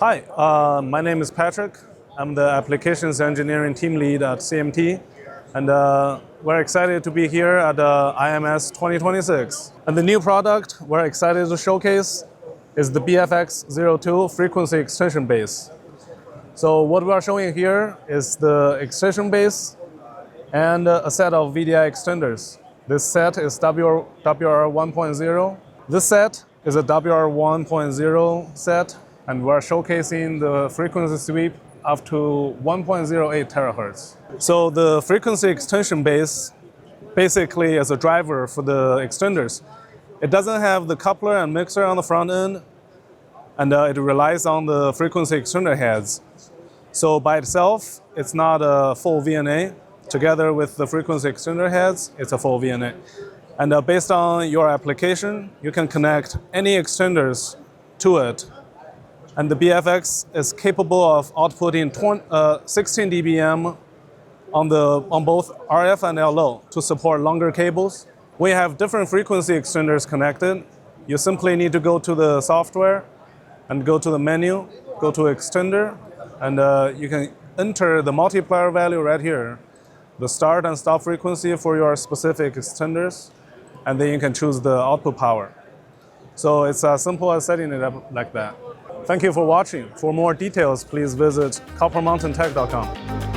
Hi, my name is Patrick. I'm the Applications Engineering Team Lead at CMT, and we're excited to be here at IMS 2026. And the new product we're excited to showcase is the BFx-02 Frequency Extension Base. So what we are showing here is the extension base and a set of VDI extenders. This set is WR 1.0. This set is a WR 1.0 set, and we're showcasing the frequency sweep up to 1.08 terahertz. So the frequency extension base basically is a driver for the extenders. It doesn't have the coupler and mixer on the front end, and it relies on the frequency extender heads. So by itself, it's not a full VNA. Together with the frequency extender heads, it's a full VNA. And based on your application, you can connect any extenders to it. And the BFX is capable of outputting 16 dBm on both RF and LO to support longer cables. We have different frequency extenders connected. You simply need to go to the software and go to the menu, go to extender, and you can enter the multiplier value right here, the start and stop frequency for your specific extenders, and then you can choose the output power. So it's as simple as setting it up like that. Thank you for watching. For more details, please visit coppermountaintech.com.